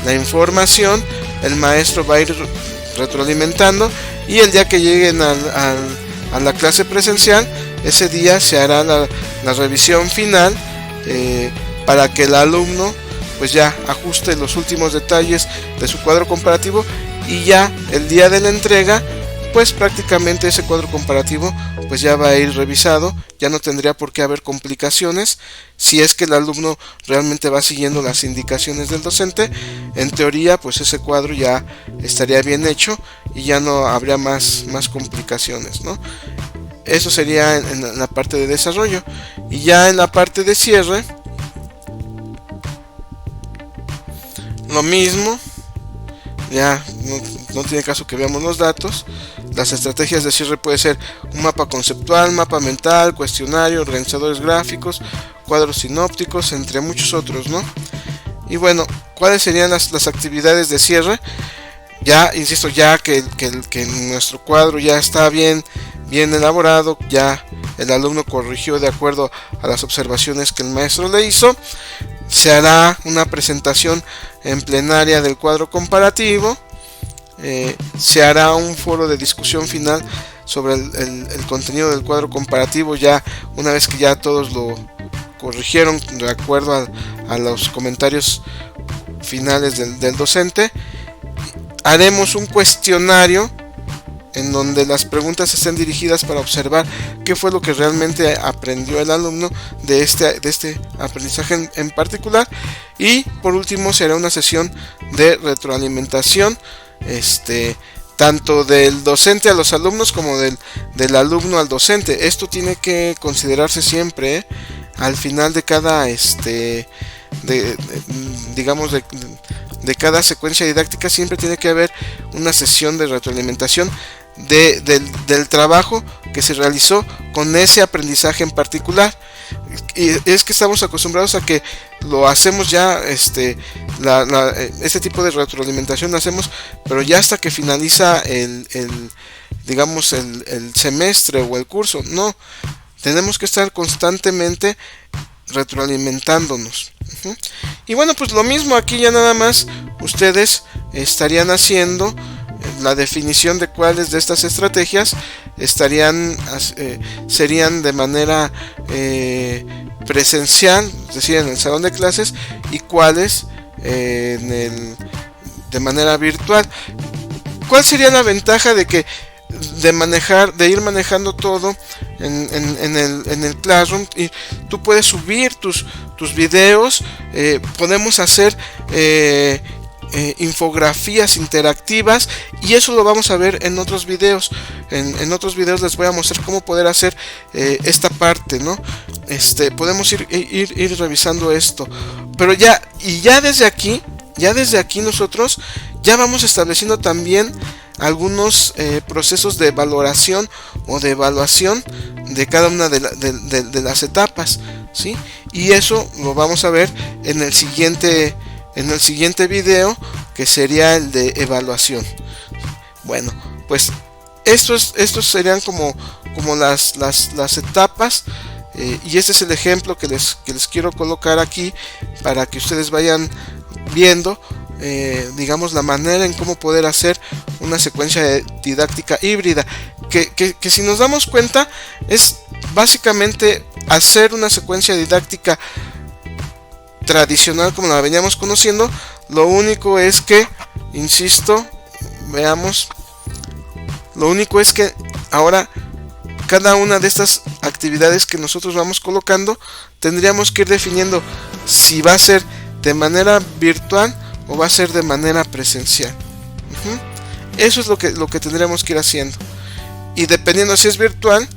la información, el maestro va a ir retroalimentando, y el día que lleguen a la clase presencial, ese día se hará la revisión final para que el alumno pues ya ajuste los últimos detalles de su cuadro comparativo, y ya el día de la entrega pues prácticamente ese cuadro comparativo pues ya va a ir revisado, ya no tendría por qué haber complicaciones si es que el alumno realmente va siguiendo las indicaciones del docente. En teoría pues ese cuadro ya estaría bien hecho y ya no habría más complicaciones, ¿no? Eso sería en la parte de desarrollo. Y ya en la parte de cierre, lo mismo. Ya no tiene caso que veamos los datos. Las estrategias de cierre puede ser un mapa conceptual, mapa mental, cuestionario, organizadores gráficos, cuadros sinópticos, entre muchos otros, ¿no? Y bueno, ¿cuáles serían las actividades de cierre? Ya, insisto, ya que nuestro cuadro ya está bien elaborado, ya el alumno corrigió de acuerdo a las observaciones que el maestro le hizo, se hará una presentación en plenaria del cuadro comparativo, se hará un foro de discusión final sobre el contenido del cuadro comparativo, ya una vez que ya todos lo corrigieron de acuerdo a los comentarios finales del docente. Haremos un cuestionario en donde las preguntas estén dirigidas para observar qué fue lo que realmente aprendió el alumno de este aprendizaje en particular. Y por último se hará una sesión de retroalimentación, tanto del docente a los alumnos como del alumno al docente. Esto tiene que considerarse siempre, al final de cada de cada secuencia didáctica. Siempre tiene que haber una sesión de retroalimentación del trabajo que se realizó con ese aprendizaje en particular. Y es que estamos acostumbrados a que lo hacemos ya, este tipo de retroalimentación lo hacemos, pero ya hasta que finaliza el semestre o el curso. No, tenemos que estar constantemente retroalimentándonos. Y bueno, pues lo mismo aquí, ya nada más ustedes estarían haciendo la definición de cuáles de estas estrategias serían de manera presencial, es decir, en el salón de clases, y cuáles de manera virtual. ¿Cuál sería la ventaja de ir manejando todo en el Classroom? Y tú puedes subir tus videos, podemos hacer infografías interactivas, y eso lo vamos a ver en otros videos. En otros videos les voy a mostrar cómo poder hacer esta parte, ¿no? Podemos ir revisando esto, pero ya desde aquí nosotros ya vamos estableciendo también algunos procesos de valoración o de evaluación de cada una de las etapas, ¿sí? Y eso lo vamos a ver en el siguiente video, que sería el de evaluación. Bueno, pues estos serían como las etapas, y este es el ejemplo que les quiero colocar aquí para que ustedes vayan viendo, digamos, la manera en cómo poder hacer una secuencia didáctica híbrida, que si nos damos cuenta es básicamente hacer una secuencia didáctica tradicional como la veníamos conociendo. Lo único es que, insisto, veamos, lo único es que ahora cada una de estas actividades que nosotros vamos colocando tendríamos que ir definiendo si va a ser de manera virtual o va a ser de manera presencial. Eso es lo que tendríamos que ir haciendo, y dependiendo si es virtual,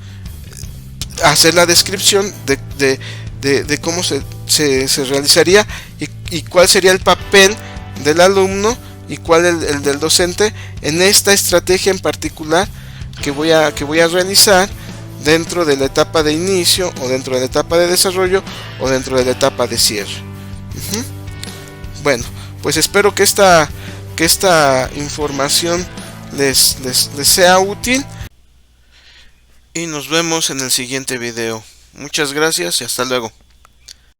hacer la descripción de cómo se realizaría y cuál sería el papel del alumno y cuál el del docente en esta estrategia en particular que voy a realizar dentro de la etapa de inicio, o dentro de la etapa de desarrollo, o dentro de la etapa de cierre. Bueno, pues espero que esta información les sea útil, y nos vemos en el siguiente video. Muchas gracias y hasta luego.